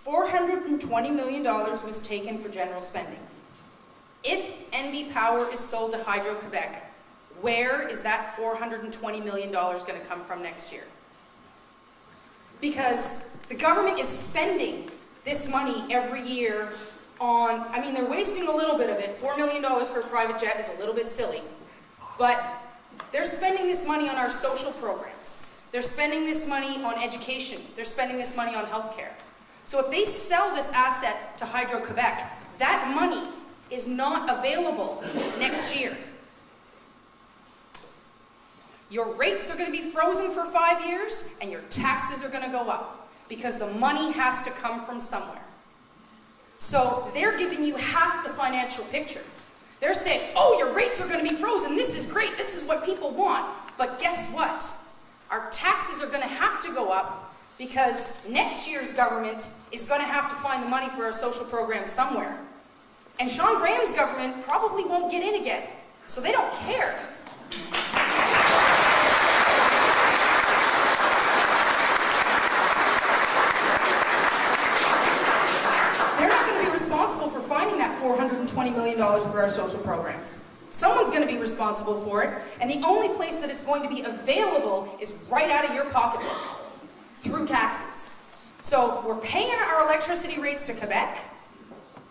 $420 million was taken for general spending. If NB Power is sold to Hydro-Quebec, where is that $420 million going to come from next year? Because the government is spending this money every year on, I mean, they're wasting a little bit of it. $4 million for a private jet is a little bit silly. But they're spending this money on our social programs. They're spending this money on education. They're spending this money on healthcare. So if they sell this asset to Hydro-Quebec, that money is not available next year. Your rates are going to be frozen for 5 years, and your taxes are going to go up, because the money has to come from somewhere. So they're giving you half the financial picture. They're saying, oh, your rates are going to be frozen, this is great, this is what people want. But guess what? Our taxes are going to have to go up, because next year's government is going to have to find the money for our social programs somewhere. And Shawn Graham's government probably won't get in again, so they don't care. They're not going to be responsible for finding that $420 million for our social programs. Someone's going to be responsible for it, and the only place that it's going to be available is right out of your pocketbook, through taxes. So we're paying our electricity rates to Quebec,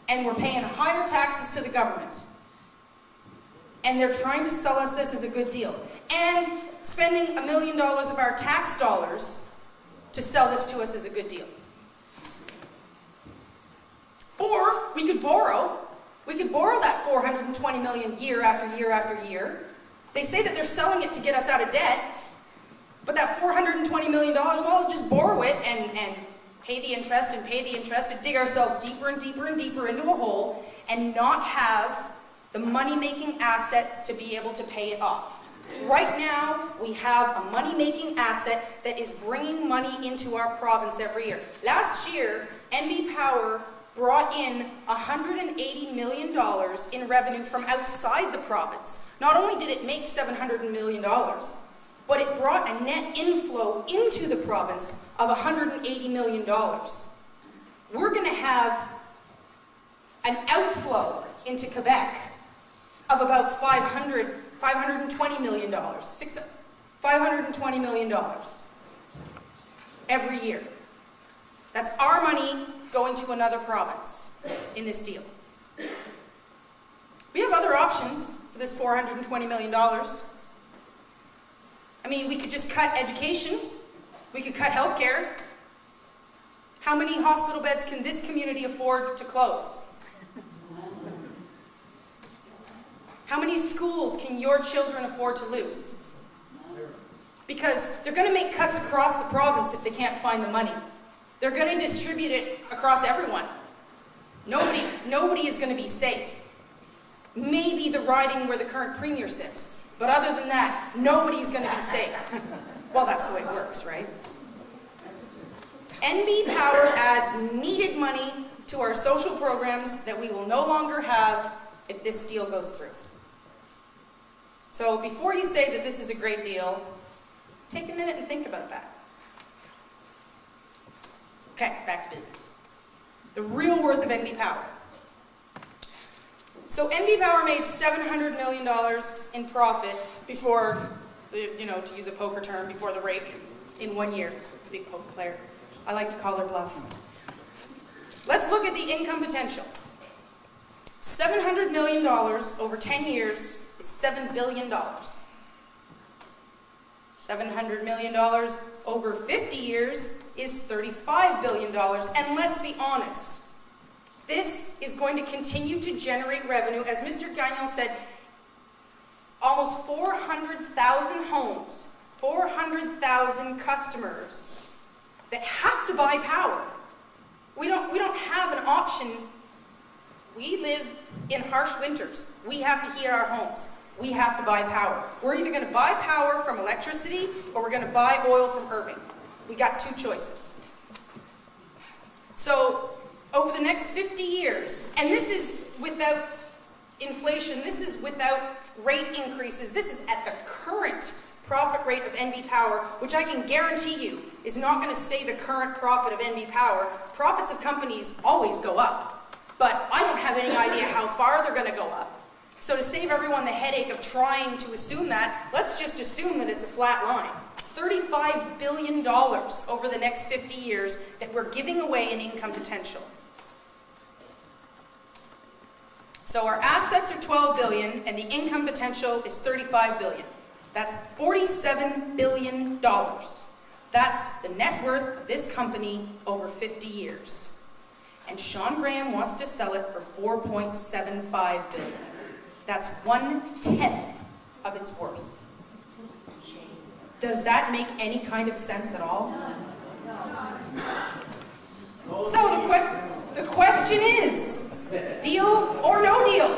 and we're paying higher taxes to the government. And they're trying to sell us this as a good deal. And spending $1 million of our tax dollars to sell this to us as a good deal. Or we could borrow. We could borrow that $420 million year after year after year. They say that they're selling it to get us out of debt. But that $420 million, well, just borrow it and pay the interest and pay the interest and dig ourselves deeper and deeper and deeper into a hole and not have the money-making asset to be able to pay it off. Right now, we have a money-making asset that is bringing money into our province every year. Last year, NB Power brought in $180 million in revenue from outside the province. Not only did it make $700 million, but it brought a net inflow into the province of $180 million. We're going to have an outflow into Quebec of about $520 million, $520 million every year. That's our money going to another province in this deal. We have other options for this $420 million. I mean, we could just cut education. We could cut healthcare. How many hospital beds can this community afford to close? How many schools can your children afford to lose? Because they're going to make cuts across the province if they can't find the money. They're going to distribute it across everyone. Nobody is going to be safe. Maybe the riding where the current premier sits. But other than that, nobody's going to be safe. Well, that's the way it works, right? NB Power adds needed money to our social programs that we will no longer have if this deal goes through. So before you say that this is a great deal, take a minute and think about that. Okay, back to business. The real worth of NB Power. So NB Power made $700 million in profit before, to use a poker term, before the rake in 1 year. It's a big poker player. I like to call her bluff. Let's look at the income potential. $700 million over 10 years is $7 billion. $700 million over 50 years is $35 billion. And let's be honest, this is going to continue to generate revenue. As Mr. Gagnon said, almost 400,000 homes, 400,000 customers that have to buy power. We don't have an option. We live in harsh winters. We have to heat our homes. We have to buy power. We're either going to buy power from electricity or we're going to buy oil from Irving. We got two choices. So over the next 50 years, and this is without inflation, this is without rate increases, this is at the current profit profit rate of NB Power, which I can guarantee you is not going to stay the current profit of NB Power. Profits of companies always go up, but I don't have any idea how far they're going to go up. So to save everyone the headache of trying to assume that, let's just assume that it's a flat line. $35 billion over the next 50 years that we're giving away in income potential. So our assets are $12 billion and the income potential is $35 billion. That's $47 billion. That's the net worth of this company over 50 years. And Shawn Graham wants to sell it for $4.75 billion. That's 1/10 of its worth. Does that make any kind of sense at all? So the question is, deal or no deal?